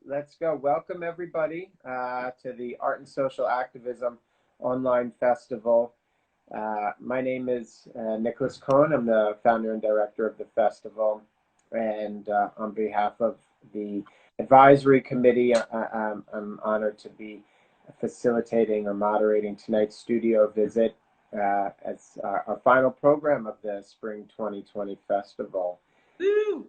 Let's go. Welcome everybody to the Art and Social Activism Online Festival. My name is Nicholas Cohn. I'm the founder and director of the festival. And on behalf of the advisory committee, I'm honored to be facilitating or moderating tonight's studio visit as our final program of the Spring 2020 Festival. Woo!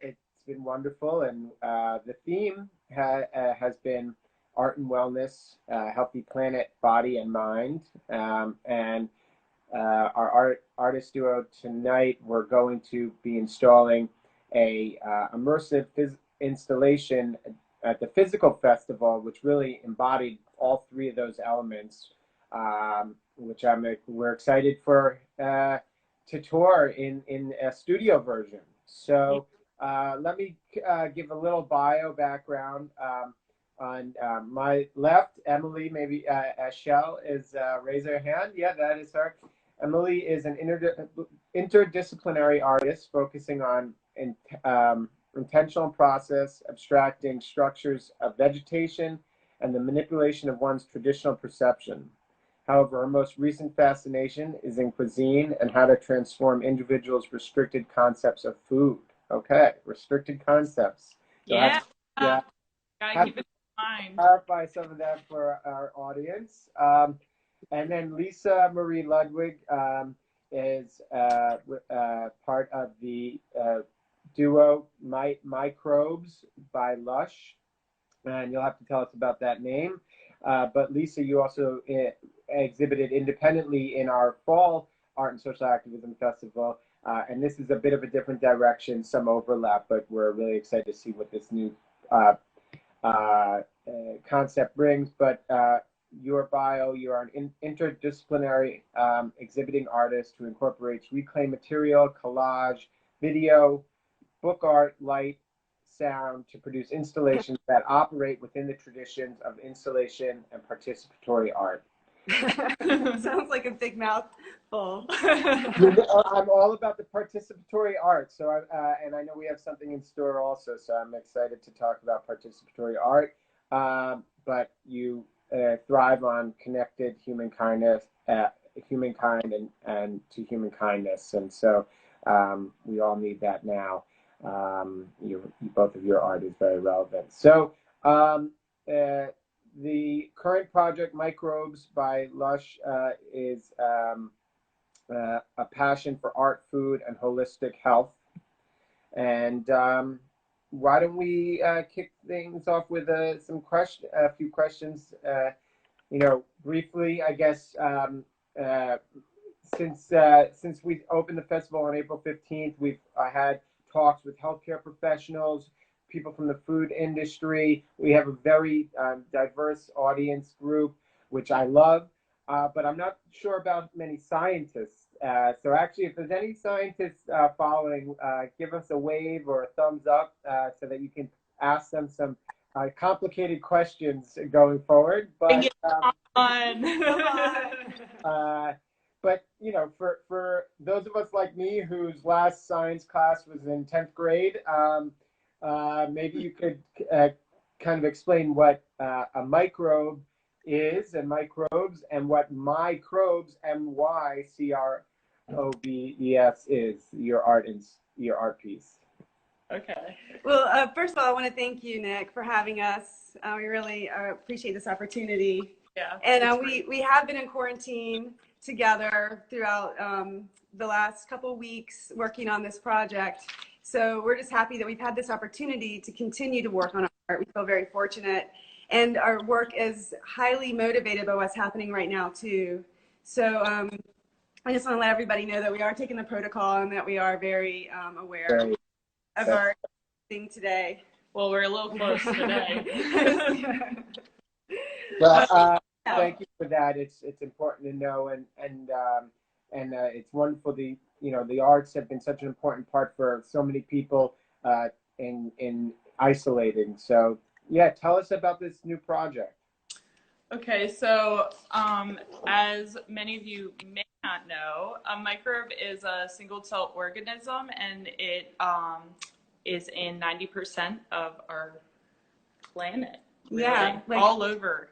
It's been wonderful, and the theme has been art and wellness, healthy planet, body, and mind. And our artist duo tonight, we're going to be installing a immersive installation at the physical festival, which really embodied all three of those elements, which we're excited for to tour in a studio version. So let me give a little bio background. On my left, Emily, maybe Schell is, raise her hand. Yeah, that is her. Emily is an interdisciplinary artist focusing on intentional process, abstracting structures of vegetation, and the manipulation of one's traditional perception. However, her most recent fascination is in cuisine and how to transform individuals' restricted concepts of food. Okay, restricted concepts. Yeah. Gotta keep it in mind. Clarify some of that for our audience. And then Lisa Marie Ludwig is part of the duo MyCrobes by Lusch. And you'll have to tell us about that name. But Lisa, you also exhibited independently in our fall Art and Social Activism Festival. And this is a bit of a different direction, some overlap, but we're really excited to see what this new concept brings. But your bio, you are an interdisciplinary exhibiting artist who incorporates reclaimed material, collage, video, book art, light, sound to produce installations that operate within the traditions of installation and participatory art. Sounds like a big mouthful. I'm all about the participatory art, so and I know we have something in store also, so I'm excited to talk about participatory art. But you thrive on connected humankind and to human kindness, and so we all need that now. Both of your art is very relevant. So the current project, MyCrobes by Lusch, is a passion for art, food, and holistic health. And why don't we kick things off with a few questions? Briefly, I guess, since we opened the festival on April 15th, we've had talks with healthcare professionals, people from the food industry. We have a very diverse audience group, which I love, but I'm not sure about many scientists. So actually, if there's any scientists following, give us a wave or a thumbs up so that you can ask them some complicated questions going forward. But but for those of us like me whose last science class was in 10th grade, maybe you could kind of explain what a microbe is and microbes, and what MyCrobes, MyCrobes is, your art piece. Okay. Well, first of all, I want to thank you, Nick, for having us. We really appreciate this opportunity. Yeah. And we have been in quarantine together throughout the last couple of weeks working on this project. So we're just happy that we've had this opportunity to continue to work on our art. We feel very fortunate. And our work is highly motivated by what's happening right now, too. So I just want to let everybody know that we are taking the protocol and that we are very aware of our thing today. Well, we're a little close today. Well, thank you for that. It's important to know, and it's wonderful. The arts have been such an important part for so many people in isolating. So yeah, tell us about this new project. Okay, so as many of you may not know, a microbe is a single-cell organism, and it is in 90% of our planet, really, Yeah, like, all over.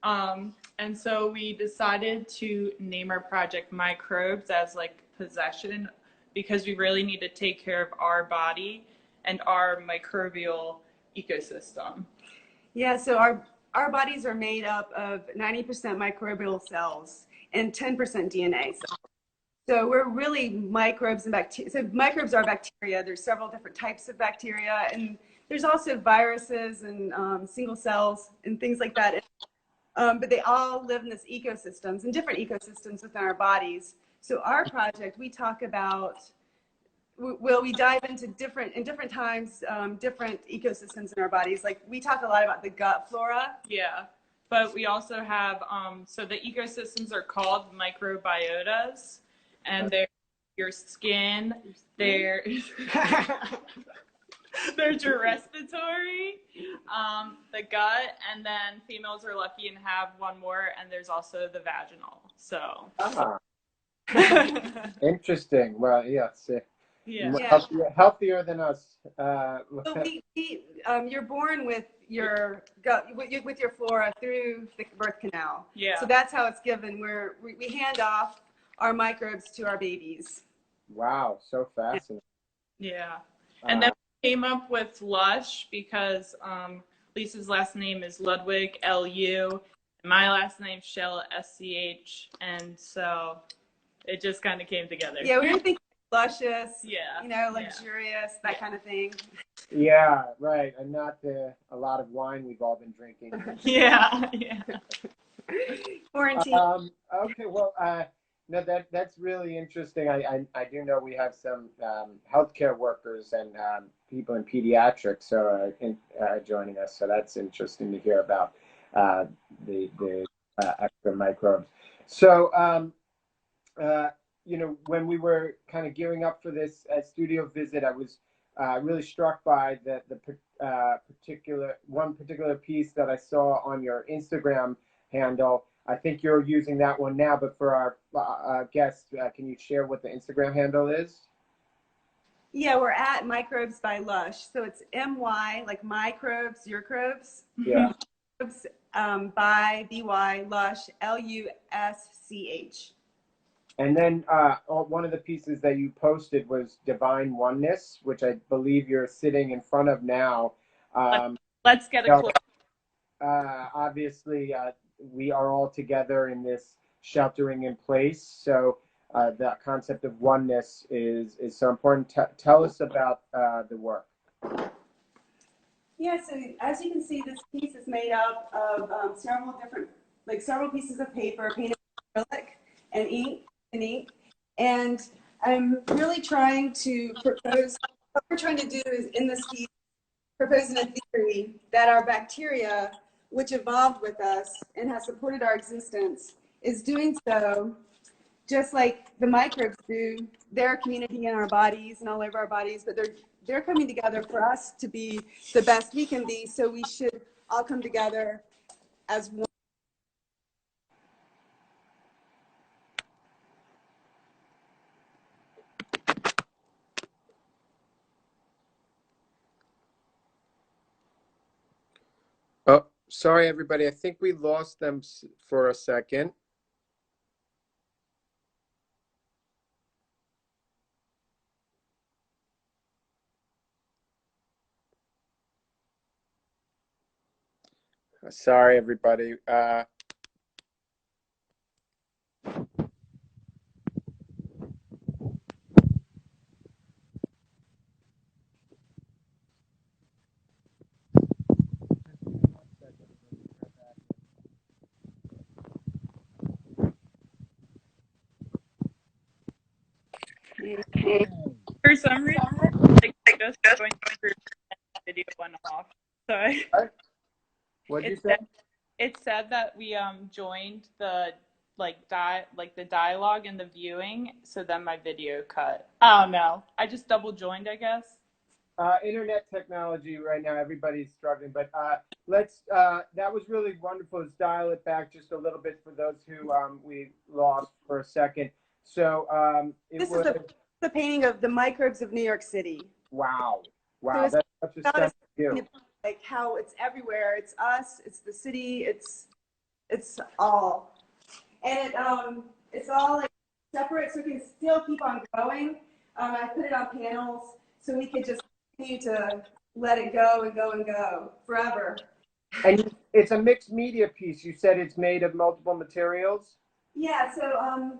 And so we decided to name our project MyCrobes as like possession, because we really need to take care of our body and our microbial ecosystem. yeah, so our bodies are made up of 90% microbial cells and 10% DNA. So we're really microbes and bacteria. So microbes are bacteria. There's several different types of bacteria, and there's also viruses and single cells and things like that. But they all live in this ecosystems and different ecosystems within our bodies. So our project, we talk about, we dive into different times, different ecosystems in our bodies. Like we talk a lot about the gut flora. Yeah, but we also have, so the ecosystems are called microbiotas, and they're your skin, they're there's your respiratory, the gut, and then females are lucky and have one more, and there's also the vaginal. So Interesting. Well, yes. yeah. Healthier than us. So you're born with your gut, with your flora through the birth canal. Yeah. So that's how it's given. We hand off our microbes to our babies. Wow, so fascinating. Yeah. And then we came up with Lusch because Lisa's last name is Ludwig, Lu. And my last name's Schell, Sch. And so it just kind of came together. Yeah, we were thinking luscious, yeah, you know, luxurious, that kind of thing. Yeah, right. And not a lot of wine we've all been drinking. Yeah, yeah. Quarantine. Okay, well, no, that's really interesting. I do know we have some healthcare workers and people in pediatrics so joining us. So that's interesting to hear about the extra microbes. So, you know, when we were kind of gearing up for this studio visit, I was really struck by the particular piece that I saw on your Instagram handle. I think you're using that one now, but for our guests, can you share what the Instagram handle is? Yeah, we're at MyCrobes by Lusch. So it's MY, like MyCrobes, your crobes. Yeah. By BY, Lusch, LUSCH. And then one of the pieces that you posted was Divine Oneness, which I believe you're sitting in front of now. Let's get a close. Obviously, we are all together in this sheltering in place. So the concept of oneness is so important. Tell us about the work. Yeah, so as you can see, this piece is made up of several pieces of paper painted with acrylic and ink. And I'm really trying to propose, what we're trying to do is in this piece, proposing a theory that our bacteria, which evolved with us and has supported our existence, is doing so just like the microbes do. They're communicating in our bodies and all over our bodies, but they're coming together for us to be the best we can be. So we should all come together as one. Oh, sorry, everybody. I think we lost them for a second. Sorry, everybody. For some reason, like just going through the video went off. So What did you say? it said that we joined the the dialogue and the viewing, so then my video cut. Oh no, I just double joined, I guess. Internet technology right now, everybody's struggling, but let's that was really wonderful. Let's dial it back just a little bit for those who we lost for a second. So This is the painting of the microbes of New York City. wow. So Wow, it's that's such a about us, stunning view. like how it's everywhere. It's us, it's the city, it's all. And it's all like separate so we can still keep on growing. I put it on panels so we could just continue to let it go and go and go forever. And it's a mixed media piece. You said it's made of multiple materials? Yeah, so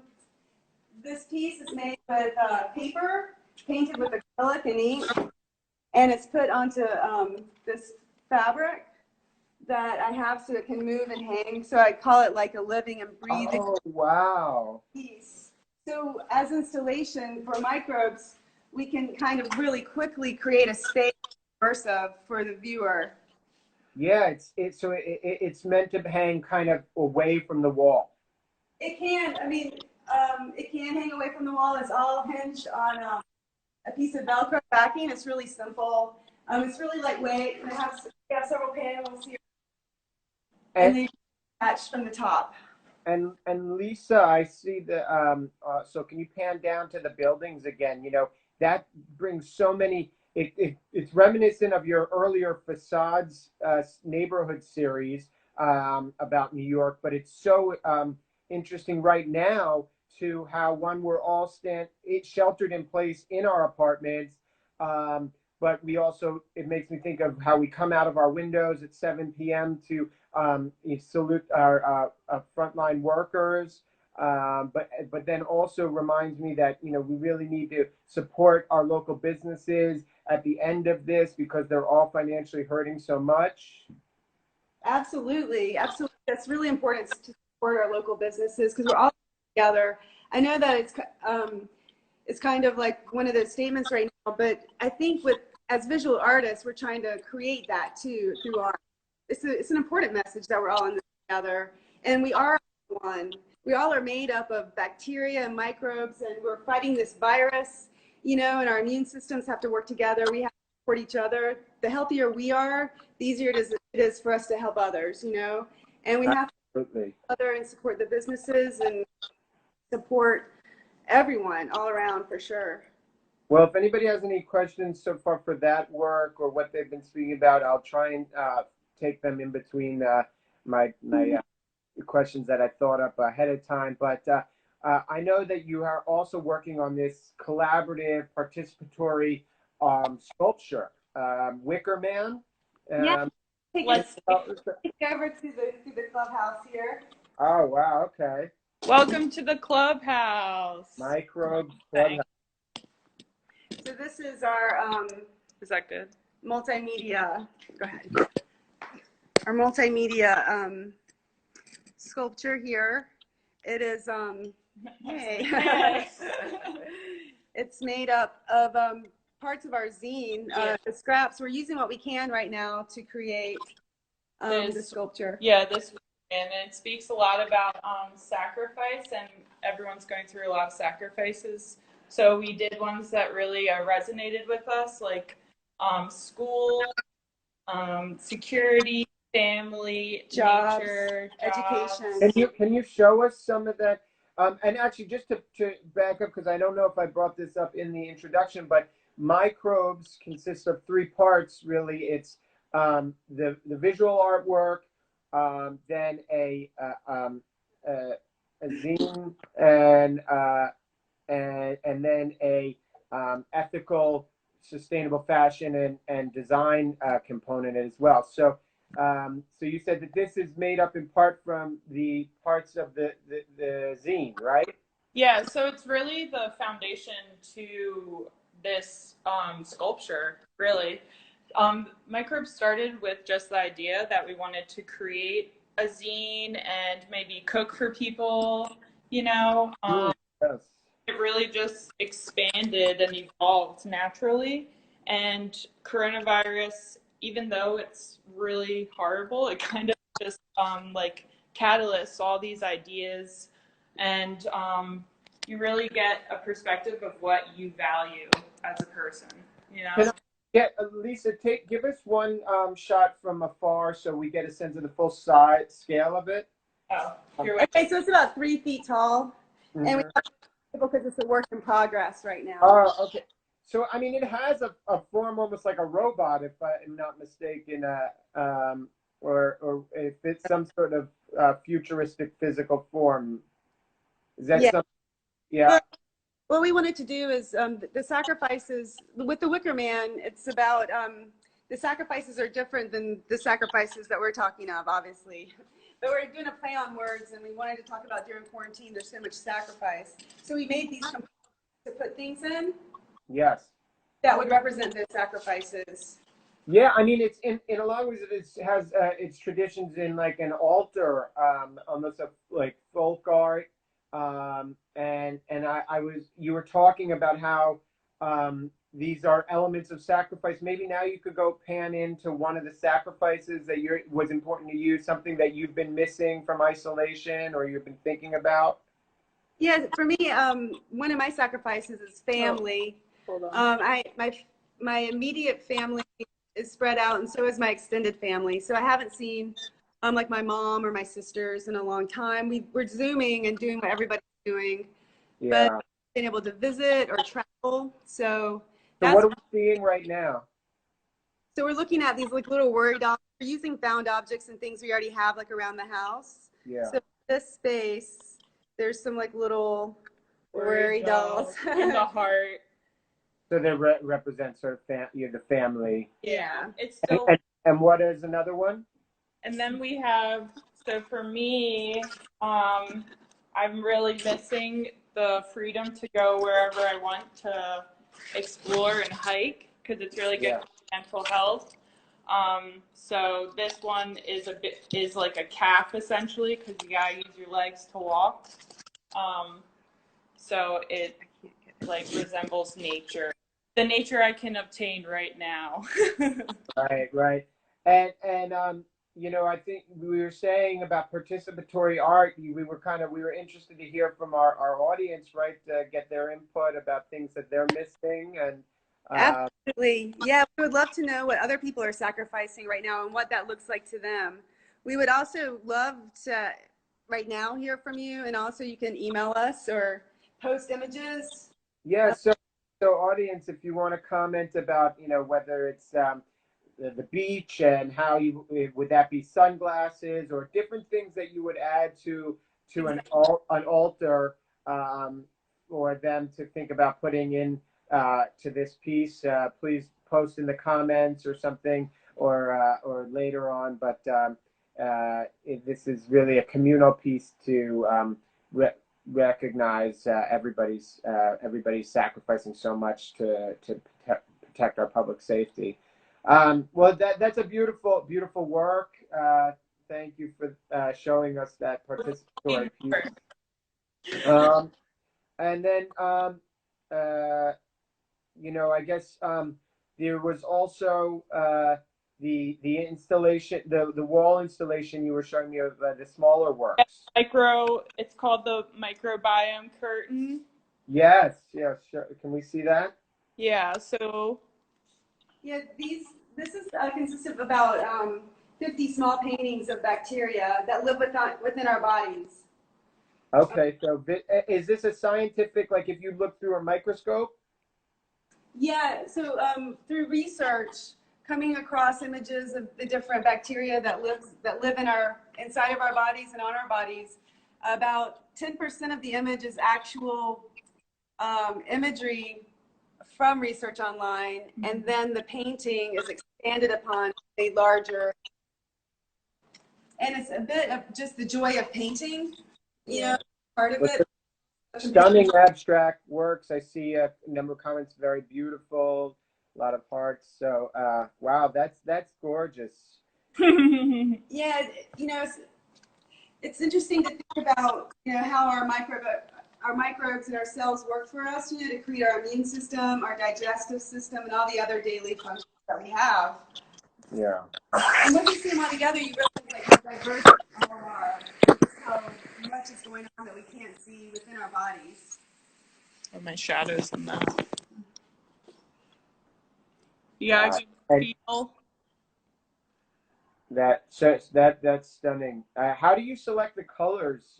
this piece is made with paper, painted with acrylic and ink, and it's put onto this fabric that I have so it can move and hang. So I call it like a living and breathing Oh, wow. piece. So as installation for microbes, we can kind of really quickly create a space immersive for the viewer. Yeah, it's meant to hang kind of away from the wall. It can, I mean, it can hang away from the wall. It's all hinged on a piece of Velcro backing. It's really simple. It's really lightweight. And we have several panels here, and they attach from the top. And Lisa, I see so can you pan down to the buildings again? You know, that brings so many, it's reminiscent of your earlier facades neighborhood series about New York, but it's so interesting right now to how we're all sheltered in place in our apartments. But we also, it makes me think of how we come out of our windows at 7 p.m. to salute our frontline workers, but then also reminds me that we really need to support our local businesses at the end of this because they're all financially hurting so much. Absolutely, absolutely. That's really important to support our local businesses because we're all together. I know that it's kind of like one of those statements right now, but I think as visual artists, we're trying to create that too through art. It's an important message that we're all in this together, and we are one. We all are made up of bacteria and microbes, and we're fighting this virus, and our immune systems have to work together. We have to support each other. The healthier we are, the easier it is for us to help others, and we have to Absolutely. help other and support the businesses and support everyone all around for sure. Well, if anybody has any questions so far for that work or what they've been speaking about, I'll try and take them in between my questions that I thought up ahead of time. But I know that you are also working on this collaborative, participatory sculpture, Wicker Man. Yeah, Let's take it over to the clubhouse here. Oh, wow. Okay. welcome to the clubhouse. MyCrobes Clubhouse. So this is our Is that good? multimedia. Go ahead. Our multimedia sculpture here. It is hey. It's made up of parts of our zine, the scraps. We're using what we can right now to create the sculpture. Yeah, and it speaks a lot about sacrifice, and everyone's going through a lot of sacrifices. So we did ones that really resonated with us, like school, security, family, Jobs, nature, education. Can you show us some of that? And actually, just to back up, because I don't know if I brought this up in the introduction, but MyCrobes consists of three parts. Really, it's the visual artwork, then a zine, and then a ethical, sustainable fashion and design component as well. So you said that this is made up in part from the parts of the zine, right? Yeah, so it's really the foundation to this sculpture, really. MyCrobes started with just the idea that we wanted to create a zine and maybe cook for people, Yes. It really just expanded and evolved naturally. And coronavirus, even though it's really horrible, it kind of just catalysts all these ideas, and you really get a perspective of what you value as a person. Can I get Lisa? Give us one shot from afar so we get a sense of the full size scale of it. Oh, Okay, so it's about 3 feet tall, Mm-hmm. and we have because it's a work in progress right now. Oh, okay. So, I mean, it has a form almost like a robot, if I'm not mistaken, or if it's some sort of futuristic physical form. Is that Yeah. something? Yeah. Well, what we wanted to do is the sacrifices with the Wicker Man. It's about the sacrifices are different than the sacrifices that we're talking of, obviously. But we're doing a play on words, and we wanted to talk about during quarantine. There's so much sacrifice, so we made these components to put things in Yes. that would represent those sacrifices. Yeah, I mean, it's in a lot of ways it has its traditions in like an altar, almost a like folk art, and I was you were talking about how these are elements of sacrifice. Maybe now you could go pan into one of the sacrifices that was important to you, something that you've been missing from isolation or you've been thinking about. Yeah, for me, one of my sacrifices is family. Hold on. My immediate family is spread out, and so is my extended family. So I haven't seen like my mom or my sisters in a long time. We're Zooming and doing what everybody's doing, but Yeah. been able to visit or travel. So So what that's are we seeing right now? so we're looking at these like little worry dolls. We're using found objects and things we already have like around the house. Yeah. So this space, there's some like little Worry worry dolls. and the heart. So they represent sort of the family. Yeah, it's And, still. and what is another one? And then we have, so for me, I'm really missing the freedom to go wherever I want to explore and hike because it's really good Yeah. for mental health. So this one is like a calf essentially because you gotta use your legs to walk. So it like resembles nature, the nature I can obtain right now. Right, right. And you know, I think we were saying about participatory art. We were interested to hear from our audience, right? To get their input about things that they're missing, and Absolutely. Yeah, we would love to know what other people are sacrificing right now and what that looks like to them. We would also love to right now hear from you, and also you can email us or post images. yeah. So audience, if you want to comment about, you know, whether it's the beach and how you would that be sunglasses or different things that you would add to an altar for them to think about putting in to this piece. Please post in the comments or something or later on. But this is really a communal piece to recognize everybody's sacrificing so much to protect our public safety. Well, that's a beautiful, beautiful work. Thank you for showing us that participatory piece. And then, you know, I guess there was also the installation, the wall installation you were showing me of the smaller works. It's called the microbiome curtain. Yes, yes. Sure. Can we see that? Yeah, so Yeah, this is consists of about 50 small paintings of bacteria that live within our bodies. Okay, so is this a scientific, like if you look through a microscope? Yeah, so through research, coming across images of the different bacteria that live in our inside of our bodies and on our bodies, about 10% of the image is actual imagery from research online, and then the painting is expanded upon a larger, and it's a bit of just the joy of painting, you know, part of it. Stunning abstract works. I see a number of comments. Very beautiful. A lot of hearts. So, wow, that's gorgeous. Yeah, you know, it's interesting to think about, you know, how our microbes and our cells work for us, you know, to create our immune system, our digestive system, and all the other daily functions that we have. Yeah. And when you see them all together, you realize like how diverse we all are, how much is going on that we can't see within our bodies. oh, my shadows in that. You Wow. guys And feel that's stunning. How do you select the colors?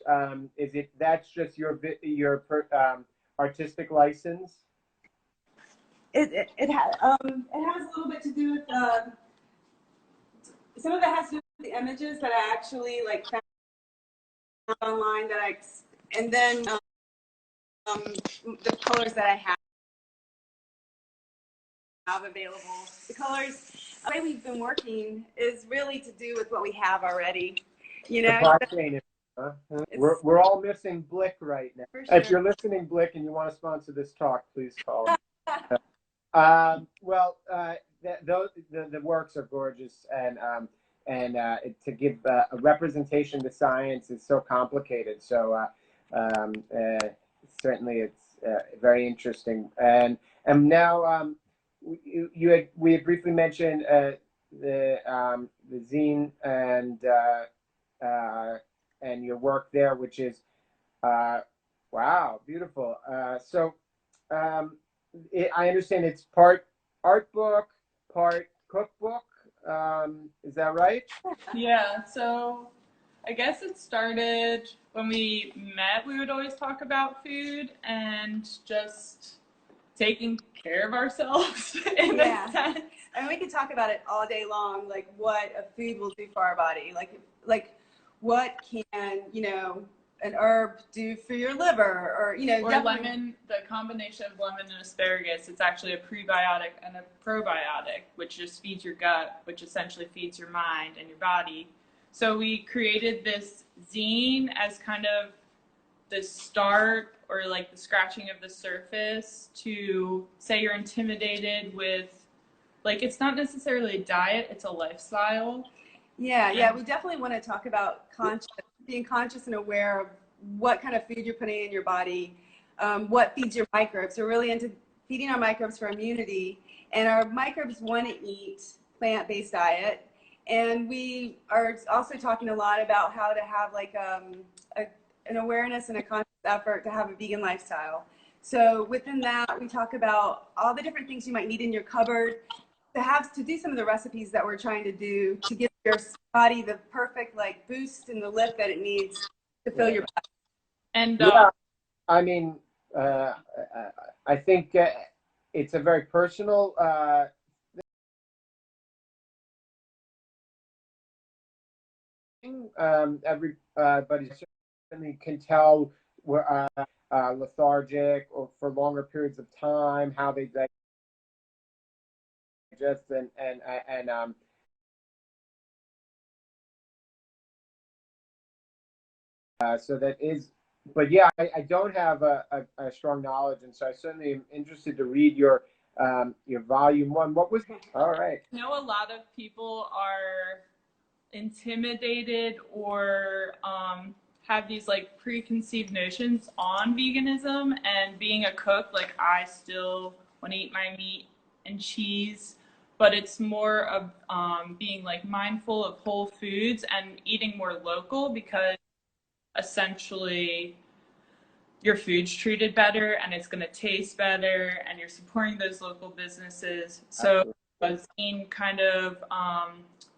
Is it that's just your artistic license? it has a little bit to do with some of it has to do with the images that I actually like found online and then the colors that I have available. The colors, the way we've been working is really to do with what we have already. You know, Supply chain. Huh? We're all missing Blick right now. for sure. If you're listening, Blick, and you want to sponsor this talk, please call. Well, the works are gorgeous, and to give a representation to science is so complicated. So certainly it's very interesting. And now we had briefly mentioned the zine and your work there, which is wow, beautiful. I understand it's part art book, part cookbook. Is that right? Yeah, so I guess it started when we met. We would always talk about food and just taking care of ourselves in a sense. I mean, we could talk about it all day long, like what a food will do for our body, like what can, you know, an herb do for your liver, or, you know, or lemon. The combination of lemon and asparagus, it's actually a prebiotic and a probiotic, which just feeds your gut, which essentially feeds your mind and your body. So we created this zine as kind of the start, or like the scratching of the surface, to say you're intimidated with, like, it's not necessarily a diet, it's a lifestyle. Yeah, we definitely want to talk about being conscious and aware of what kind of food you're putting in your body, what feeds your microbes. We're really into feeding our microbes for immunity, and our microbes want to eat plant-based diet. And we are also talking a lot about how to have like an awareness and a conscious effort to have a vegan lifestyle. So within that, we talk about all the different things you might need in your cupboard to do some of the recipes that we're trying to do to give your body the perfect like boost and the lift that it needs to fill your body. And yeah, I mean, I think it's a very personal thing. Everybody certainly can tell we're lethargic or for longer periods of time, how they digest and so that is, but yeah, I don't have a strong knowledge, and so I certainly am interested to read your volume one. What was all right? I know a lot of people are intimidated or have these like preconceived notions on veganism, and being a cook, like I still want to eat my meat and cheese, but it's more of being like mindful of whole foods and eating more local, because essentially your food's treated better and it's going to taste better and you're supporting those local businesses. So zine kind of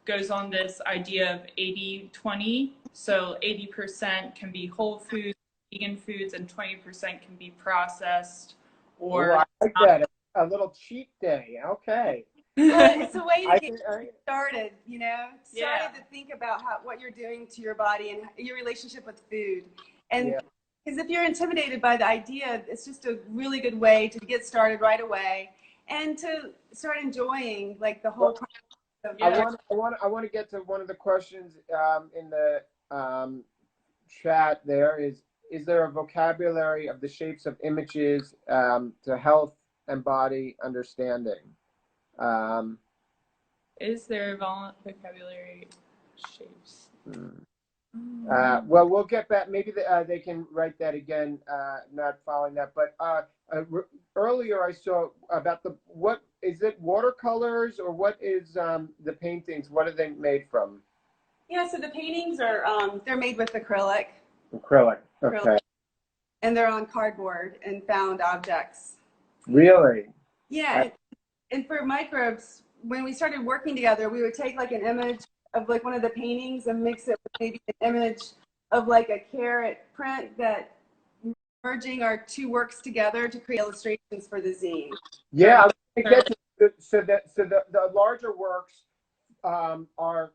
goes on this idea of 80-20. So 80% can be whole foods, vegan foods, and 20% can be processed or I like that. A little cheat day. Okay. Well, it's a way to get started, you know, to think about what you're doing to your body and your relationship with food. And because if you're intimidated by the idea, it's just a really good way to get started right away and to start enjoying like the whole process. I want to get to one of the questions in the chat. There is there a vocabulary of the shapes of images to health and body understanding? Is there vocabulary shapes? Well, we'll get back. Maybe they can write that again. Not following that, but earlier I saw about what is it? Watercolors, or what is the paintings? What are they made from? Yeah, so the paintings are they're made with acrylic. Acrylic. Okay. And they're on cardboard and found objects. Really? Yeah, and for microbes, when we started working together, we would take like an image of like one of the paintings and mix it with maybe an image of like a carrot print that merging our two works together to create illustrations for the zine. Yeah, I was gonna get to, so the larger works are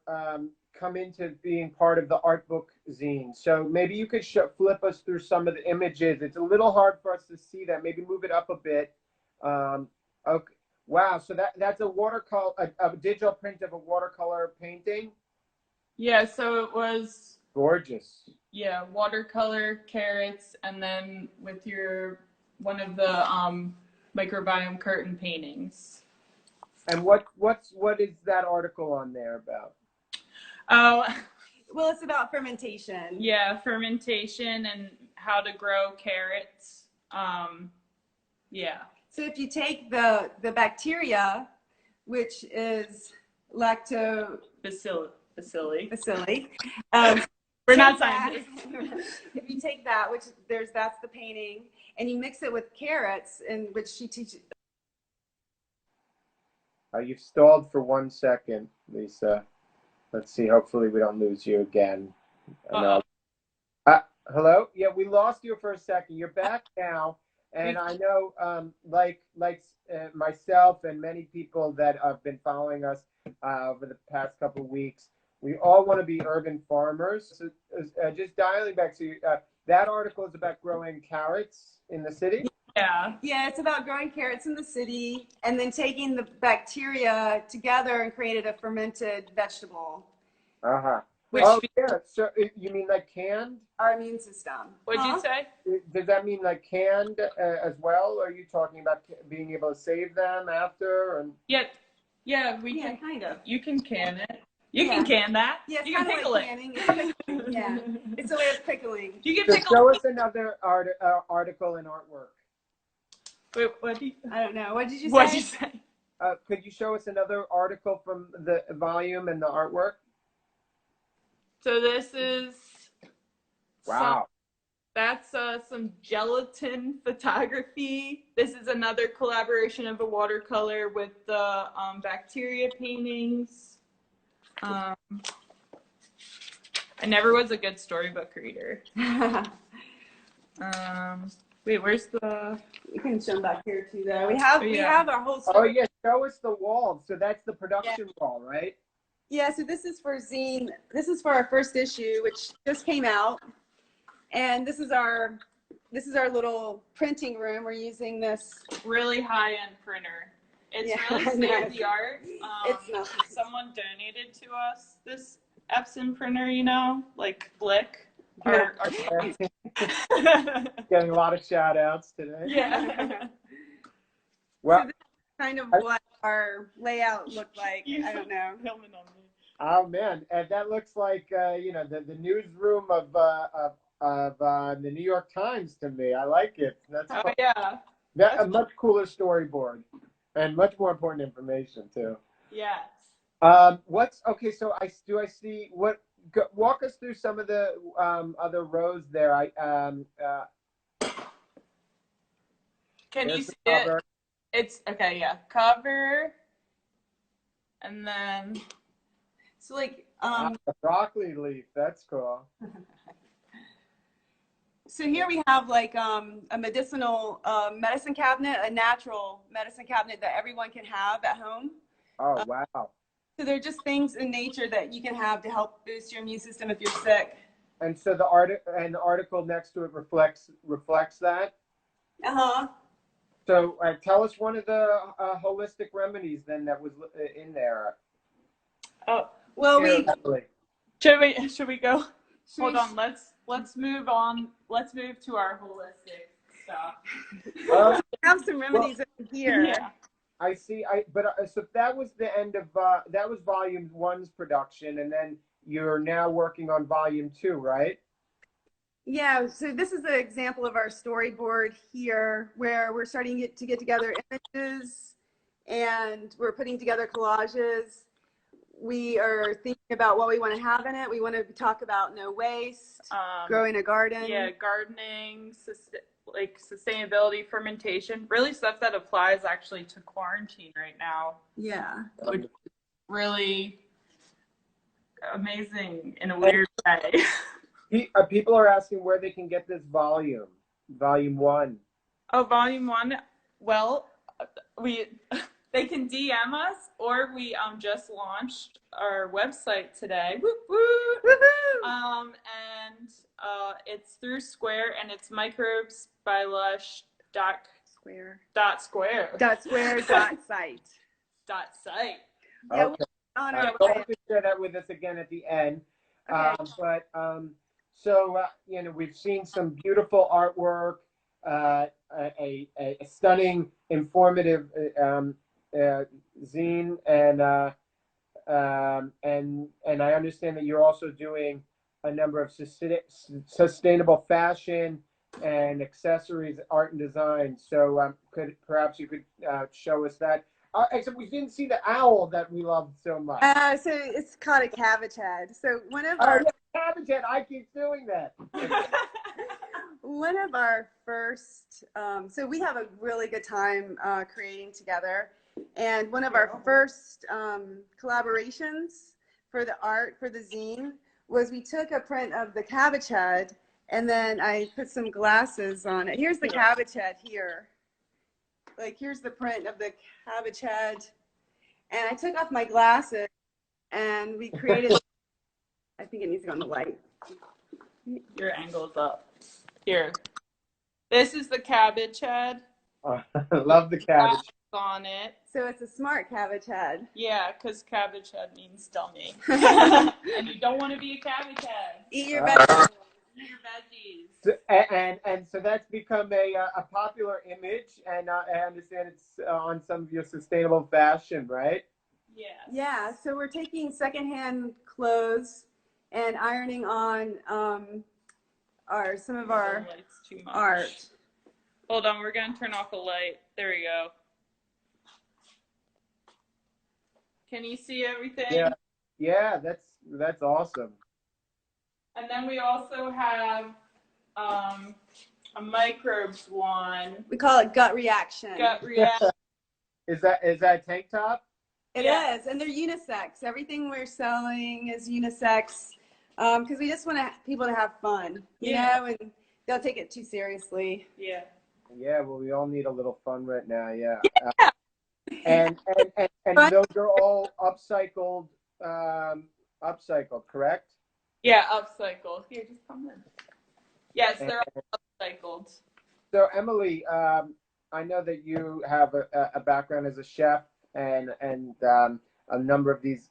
come into being part of the art book zine. So maybe you could flip us through some of the images. It's a little hard for us to see that. Maybe move it up a bit. Okay. Wow. So that's a watercolor, a digital print of a watercolor painting. Yeah. So it was gorgeous. Yeah, watercolor, carrots, and then with one of the microbiome curtain paintings. And what is that article on there about? Oh, well, it's about fermentation. Yeah, fermentation and how to grow carrots. Yeah. So if you take the bacteria, which is lactobacilli. We're not scientists. If you take that, that's the painting, and you mix it with carrots, in which she teaches. You've stalled for 1 second, Lisa. Let's see. Hopefully, we don't lose you again. Hello? Yeah, we lost you for a second. You're back now, and I know, like myself and many people that have been following us over the past couple of weeks, we all want to be urban farmers. So, just dialing back to that article is about growing carrots in the city. Yeah, it's about growing carrots in the city and then taking the bacteria together and created a fermented vegetable. Yeah. So you mean like canned? Our immune system. What'd you say? Does that mean like canned as well? Or are you talking about being able to save them after? And yeah, we can kind of. You can can it. You can can that. Yeah, it's you can pickle like canning. Yeah, it's a way of pickling. You can pickle. Show us another article and artwork. Wait, what did you? I don't know. What did you say? What did you say? Could you show us another article from the volume and the artwork? So this is. Wow. That's some gelatin photography. This is another collaboration of a watercolor with the bacteria paintings. I never was a good storybook reader. Wait, where's the? You can show them back here too, though. We have our whole story. Oh yeah, show us the wall. So that's the production wall, right? Yeah. So this is for zine. This is for our first issue, which just came out, and this is our little printing room. We're using this really high-end printer. It's really state-of-the-art. It's not. Someone donated to us this Epson printer, like Blick. Getting a lot of shout outs today. Yeah. Well, so this is kind of what our layout looked like. I don't know. Oh man, and that looks like the newsroom of the New York Times to me. I like it. That's fun. Yeah. That's a much cooler storyboard and much more important information too. Yes. Okay? So I see what. Walk us through some of the other rows there. Can you see it? It's okay. Yeah, cover, and then so like a broccoli leaf. That's cool. So here we have like a medicinal medicine cabinet, a natural medicine cabinet that everyone can have at home. Oh wow. So they're just things in nature that you can have to help boost your immune system if you're sick. And so the article next to it reflects that. So tell us one of the holistic remedies then that was in there. Oh well, should we go? Hold on. Let's move on. Let's move to our holistic stuff. We have some remedies in here. Yeah. I see. So that was the end of that was volume 1's production, and then you're now working on volume 2, right? Yeah. So this is an example of our storyboard here, where we're starting to get together images, and we're putting together collages. We are thinking about what we want to have in it. We want to talk about no waste, growing a garden. Yeah, gardening, like sustainability, fermentation, really stuff that applies actually to quarantine right now. Yeah. Which is really amazing in a weird way. People are asking where they can get this volume. volume one? Oh, volume one. Well, we they can DM us, or we just launched our website today. Woo woo! Woohoo! And it's through Square, and it's microbes by Lusch Square. dot square Dot site. dot site. Yeah, Okay. on our Go website. ahead and share that with us again at the end. Okay. So you know, we've seen some beautiful artwork, a stunning, informative zine, and I understand that you're also doing a number of sustainable fashion and accessories, art and design. So could perhaps you could show us that? Except we didn't see the owl that we loved so much. So it's called a cabbage head. So one of Oh, our yeah, cabbage head. I keep doing that. one of our first, so we have a really good time creating together. And one of our first collaborations for the art, for the zine, was we took a print of the cabbage head, and then I put some glasses on it. Here's the cabbage head here. Like, here's the print of the cabbage head. And I took off my glasses, and we created, I think it needs to go on the light. Your angle's up. Here. This is the cabbage head. I love the cabbage. On it. So it's a smart cabbage head. Yeah, because cabbage head means dummy. And you don't want to be a cabbage head. Eat your vegetables. Eat your veggies. And so that's become a popular image, and I understand it's on some of your sustainable fashion, right? Yes. Yeah, so we're taking secondhand clothes and ironing on some of our The light's too much. art. Hold on, we're gonna turn off the light. There we go. Can you see everything? Yeah, that's awesome. And then we also have a microbes one. We call it gut reaction. Gut reaction. Is that tank top? It is, and they're unisex. Everything we're selling is unisex because we just want people to have fun, you know, and don't take it too seriously. Yeah. Yeah, well, we all need a little fun right now. Yeah. And those are all upcycled, correct? Yeah, upcycled. Here, just come in. Yes, they're all upcycled. So Emily, I know that you have a background as a chef, and a number of these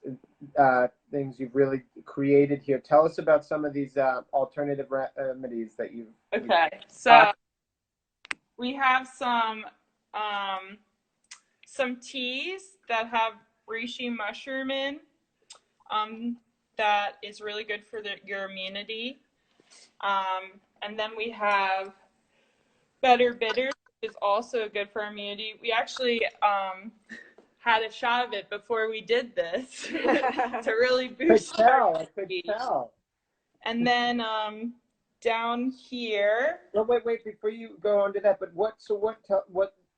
things you've really created here. Tell us about some of these alternative remedies that you've. Okay, so we have some teas that have reishi mushroom in. That is really good for your immunity. And then we have better bitters, which is also good for immunity. We actually had a shot of it before we did this to really boost I could tell. And then down here. Well, wait, before you go on to that, but what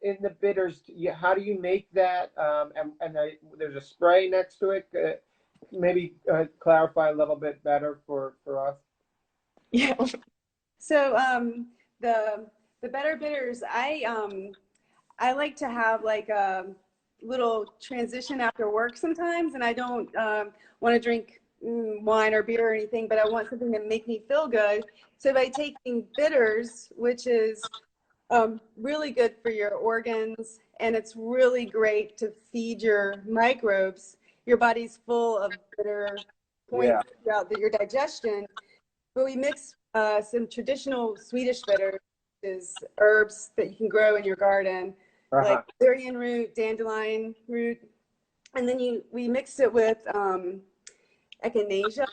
in the bitters, how do you make that? And there's a spray next to it. Maybe clarify a little bit better for us. Yeah. So the better bitters, I like to have like a little transition after work sometimes, and I don't want to drink wine or beer or anything, but I want something to make me feel good. So by taking bitters, which is really good for your organs, and it's really great to feed your microbes. Your body's full of bitter points throughout your digestion. But we mix some traditional Swedish bitters, which is herbs that you can grow in your garden, like durian root, dandelion root, and then we mix it with echinacea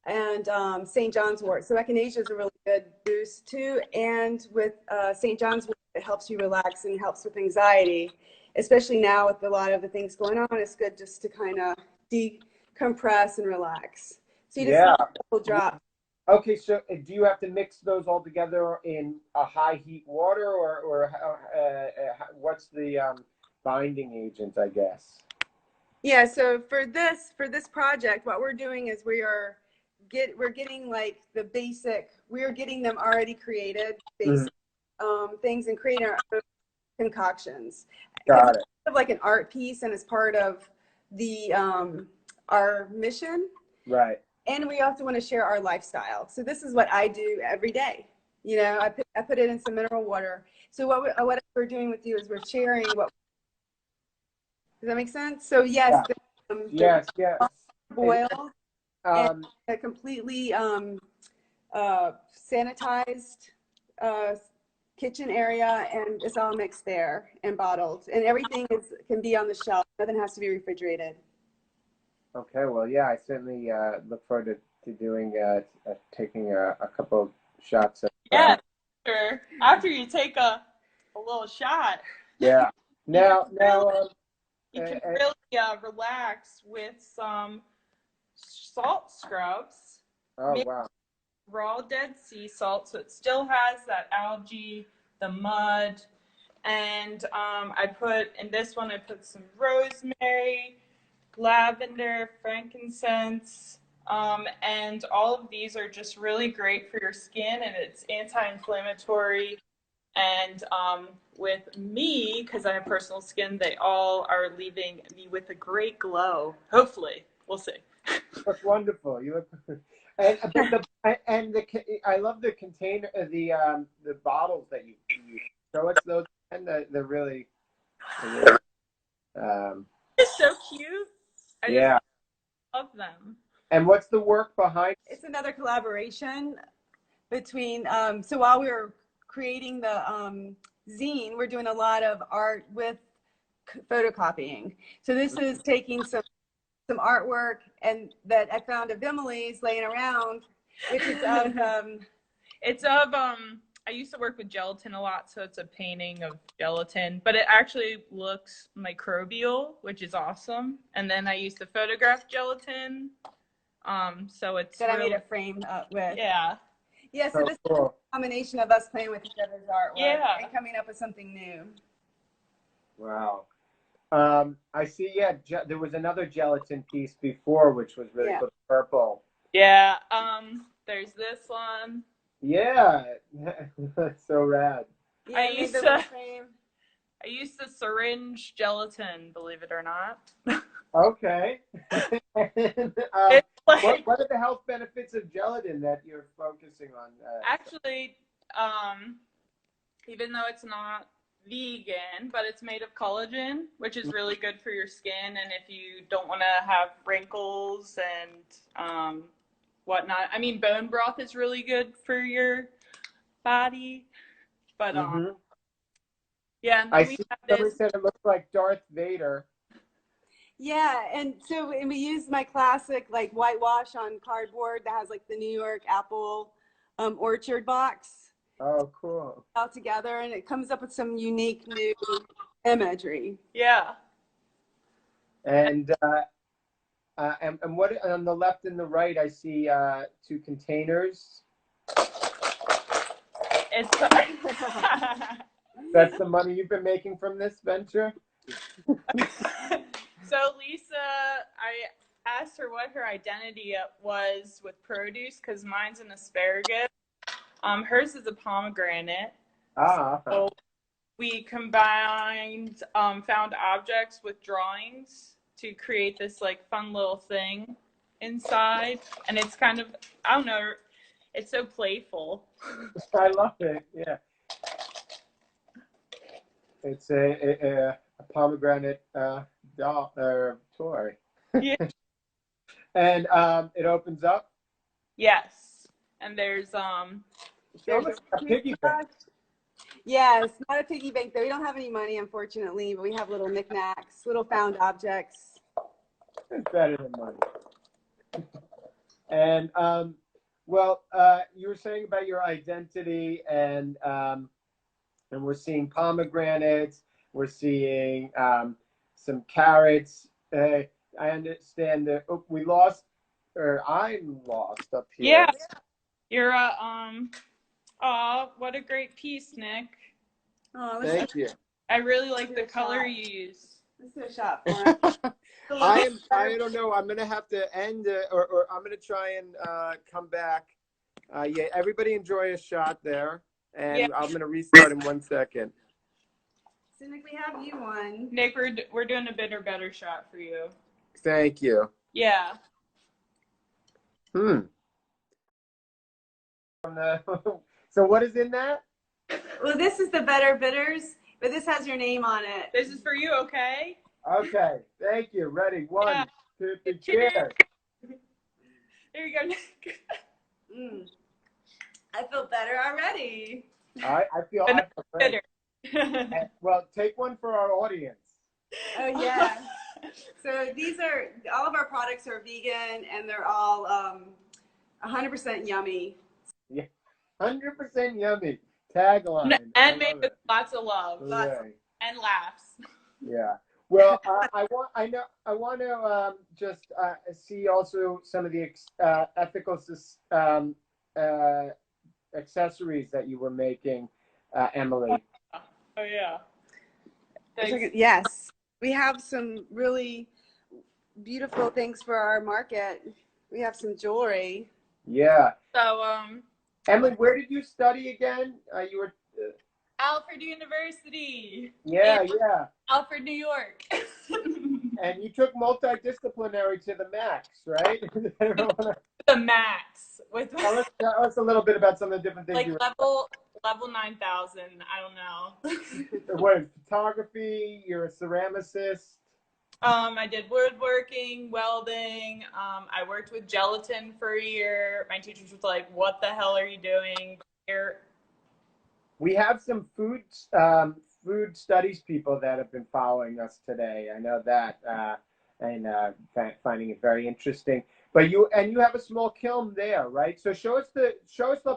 and St. John's wort. So echinacea is a really good boost too, and with St. John's wort, it helps you relax and helps with anxiety, especially now with a lot of the things going on. It's good just to kind of decompress and relax. So you just need a couple drops. Okay, so do you have to mix those all together in a high heat water, or what's the binding agent, I guess? Yeah, so for this project, what we're doing is we are we're getting like the basic, we're getting them already created, Mhm. basic things, and creating our own concoctions. Got It's it. kind of like an art piece, and it's part of the our mission. Right. And we also want to share our lifestyle. So this is what I do every day. You know, I put it in some mineral water. So what we're doing with you is we're sharing what. Does that make sense? So yes, Yeah. the Yes. Yes. boil and Um, a completely sanitized kitchen area, and it's all mixed there and bottled, and everything can be on the shelf. Nothing has to be refrigerated. okay. Well, yeah, I certainly look forward to doing taking a couple shots of. Yeah, sure. After you take a little shot, Yeah. you can Now, really, now, you can really relax with some salt scrubs. oh Made wow. raw Dead Sea salt, so it still has that algae, the mud, and I put in this one. I put some rosemary, lavender, frankincense, and all of these are just really great for your skin, and it's anti-inflammatory. And with me, because I have personal skin, they all are leaving me with a great glow. Hopefully, we'll see. That's wonderful. You look, I love the container, the bottles that you use. Show us those, and they're really It's so cute. I just yeah. love them. And what's the work behind? It's another collaboration between. So while we were creating the zine, we're doing a lot of art with photocopying. So this is taking some artwork and that I found of Emily's laying around, which is of It's of I used to work with gelatin a lot, so it's a painting of gelatin, but it actually looks microbial, which is awesome. And then I used to photograph gelatin. So it's that I really, made a frame with. yeah. Yeah, so So this is cool. a combination of us playing with each other's artwork and coming up with something new. Wow. I see. Yeah, there was another gelatin piece before, which was really cool. Purple. Yeah. There's this one. Yeah, that's so rad. Yeah, I used to syringe gelatin, believe it or not. Okay. It's like, what are the health benefits of gelatin that you're focusing on? actually, even though it's not vegan, but it's made of collagen, which is really good for your skin. And if you don't want to have wrinkles and whatnot, I mean, bone broth is really good for your body. But yeah, and then I we see. have Somebody this. said it looks like Darth Vader. Yeah, and we used my classic like whitewash on cardboard that has like the New York apple orchard box Oh, cool. all together, and it comes up with some unique new imagery. Yeah. And what on the left and the right? I see two containers. It's That's the money you've been making from this venture? So Lisa, I asked her what her identity was with produce, because mine's an asparagus. Hers is a pomegranate. Ah. So we combined found objects with drawings to create this like fun little thing inside, and it's kind of, I don't know, it's so playful. I love it. Yeah. It's a pomegranate doll or toy. Yeah. And it opens up. Yes, and there's It looks like a piggy bank. Yeah, it's not a piggy bank though. We don't have any money, unfortunately, but we have little knickknacks, little found objects. It's better than money. And well, you were saying about your identity, and we're seeing pomegranates. We're seeing some carrots. I understand that we lost, or I'm lost up here. yeah. You're what a great piece, Nick. Oh, Thank you. I really like the color you use. Let's do a shot for him. I don't know. I'm gonna have to end, or I'm gonna try and come back. Yeah, everybody enjoy a shot there, and Yeah. I'm gonna restart in 1 second. So Nick, we have you one. Nick, we're doing a bitter better shot for you. Thank you. Yeah. So what is in that? Well, this is the Better Bitters, but this has your name on it. This is for you, okay? Okay, thank you. Ready? One, Yeah. 2, 3, Cheers. cheers. There you go, Nick. I feel better already. I feel great. Bitter. Well, take one for our audience. Oh yeah. So these are all of our products are vegan and they're all 100% yummy. Yeah, 100% yummy. Tagline. And made with lots of love. Hooray. And laughs. Yeah. Well, I want to just see also some of the ethical accessories that you were making, Emily. Oh yeah. Yes, we have some really beautiful things for our market. We have some jewelry. Yeah. So Emily, where did you study again? You were. Alfred University. Yeah. Alfred, New York. And you took multidisciplinary to the max, right? The max. Tell us a little bit about some of the different things like you level 9,000. I don't know. What, photography? You're a ceramicist. I did woodworking, welding. I worked with gelatin for a year. My teachers was like, "What the hell are you doing here?" We have some food studies people that have been following us today. I know that, and finding it very interesting. But you have a small kiln there, right? So show us the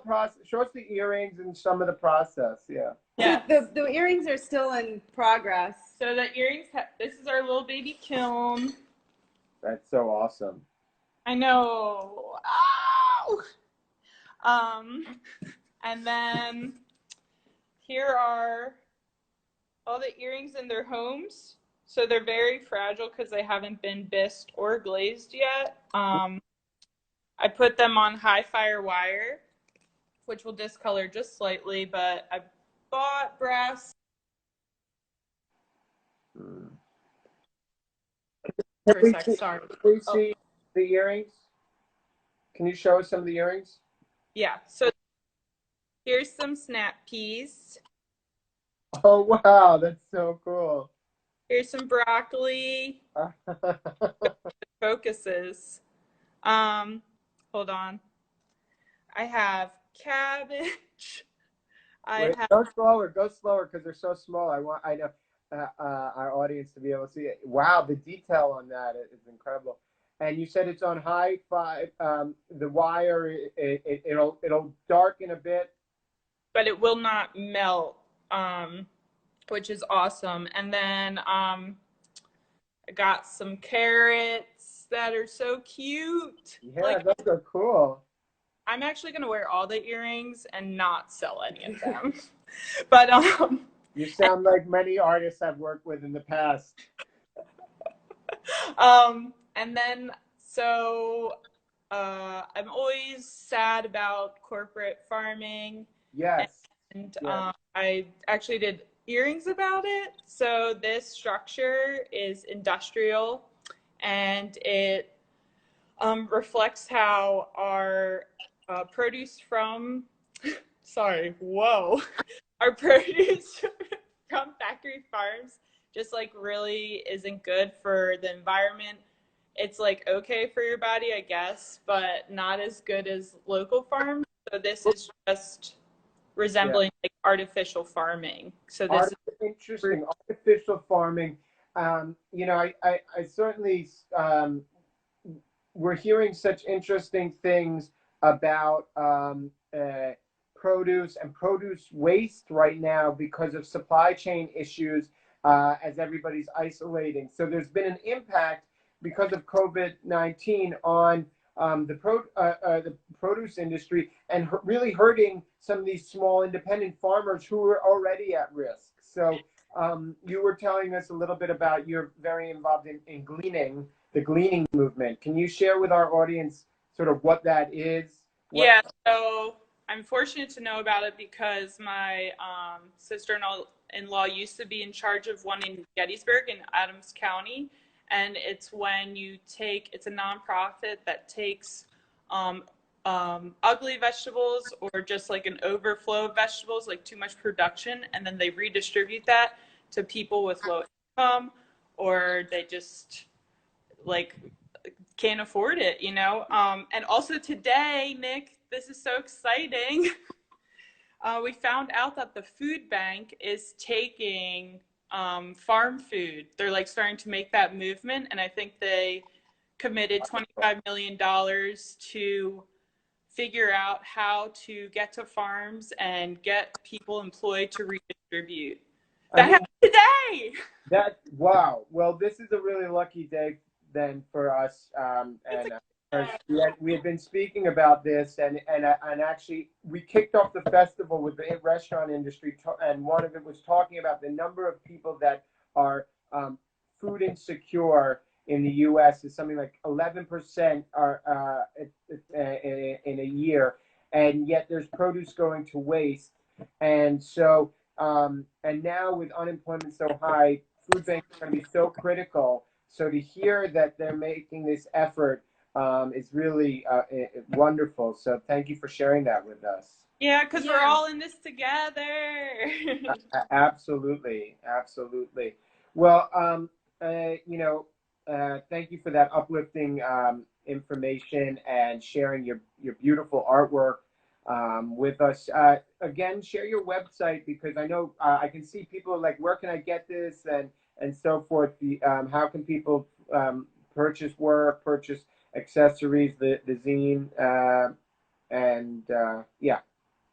process. Show us the earrings and some of the process. Yeah. Yeah. The earrings are still in progress. So the earrings. This is our little baby kiln. That's so awesome. I know. Ow! And then here are all the earrings in their homes. So they're very fragile because they haven't been bisqued or glazed yet. I put them on high fire wire, which will discolor just slightly, but I bought brass. Can we see the earrings? Can you show us some of the earrings? Yeah. So here's some snap peas. Oh, wow. That's so cool. Here's some broccoli. Focuses. Hold on. I have cabbage. Go slower because they're so small. I know our audience to be able to see it. Wow, the detail on that is incredible. And you said it's on high five. The wire, it'll darken a bit, but it will not melt, which is awesome. And then I got some carrots that are so cute. Yeah, those are cool. I'm actually gonna wear all the earrings and not sell any of them. But you sound like many artists I've worked with in the past. And then so I'm always sad about corporate farming. Yes. And I actually did earrings about it. So this structure is industrial, and it reflects how our produce from our produce from factory farms just like really isn't good for the environment. It's like okay for your body, I guess, but not as good as local farms. So this is just resembling like artificial farming. So this is interesting. Artificial farming. You know, I certainly we're hearing such interesting things about produce and produce waste right now because of supply chain issues as everybody's isolating. So there's been an impact because of COVID-19 on the produce industry and really hurting some of these small independent farmers who are already at risk. So you were telling us a little bit about you're very involved in gleaning, the gleaning movement. Can you share with our audience sort of what that is? Yeah, so I'm fortunate to know about it because my sister-in-law used to be in charge of one in Gettysburg in Adams County. And it's when it's a nonprofit that takes ugly vegetables or just like an overflow of vegetables, like too much production, and then they redistribute that to people with low income, or they just like can't afford it, you know? And also today, Nick, this is so exciting. We found out that the food bank is taking farm food. They're like starting to make that movement. And I think they committed $25 million to figure out how to get to farms and get people employed to redistribute. That happened today. Wow. Well, this is a really lucky day then for us, we had been speaking about this, and actually we kicked off the festival with the restaurant industry, and one of it was talking about the number of people that are food insecure in the U.S. is something like 11% are in a year, and yet there's produce going to waste, and so and now with unemployment so high, food banks are going to be so critical. So to hear that they're making this effort is really wonderful. So thank you for sharing that with us. Yeah, because we're all in this together. Absolutely, absolutely. Well, thank you for that uplifting information and sharing your beautiful artwork with us. Again, share your website, because I know I can see people are like, where can I get this, and so forth. How can people purchase work, purchase accessories, the zine, yeah,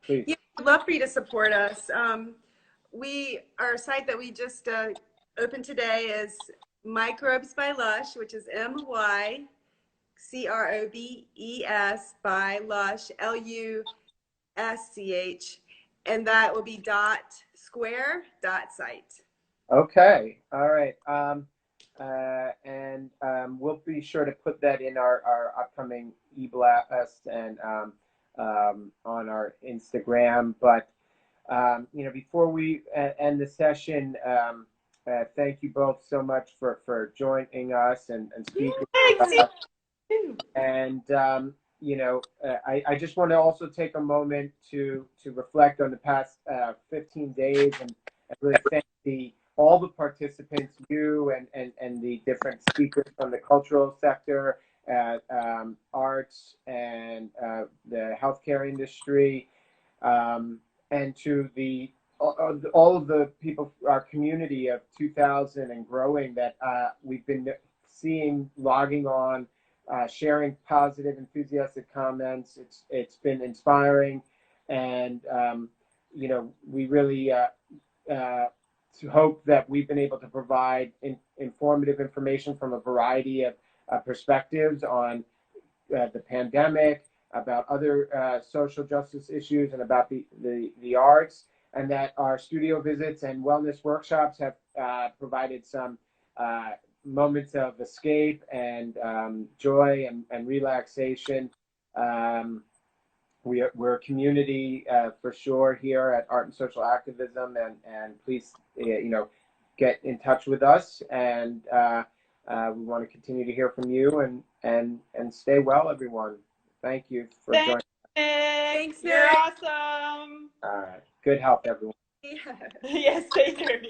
please. Yeah, I'd love for you to support us. Our site that we just opened today is MyCrobes by Lusch, which is MyCrobes by Lusch, LUSCH, and that will be .square.site. Okay, all right. We'll be sure to put that in our upcoming e-blast and on our Instagram. But before we end the session, thank you both so much for joining us and speaking. And I just want to also take a moment to reflect on the past 15 days and really thank all the participants, you and the different speakers from the cultural sector, arts, and the healthcare industry, and to all of the people, our community of 2,000 and growing that we've been seeing logging on, sharing positive, enthusiastic comments. It's been inspiring, and we really hope that we've been able to provide informative information from a variety of perspectives on the pandemic, about other social justice issues, and about the arts, and that our studio visits and wellness workshops have provided some moments of escape and joy and relaxation. We're a community for sure here at Art and Social Activism, and please get in touch with us, and we want to continue to hear from you, and stay well, everyone. Thank you for joining. Thanks, you're awesome. All right, good health, everyone. Yes, take care.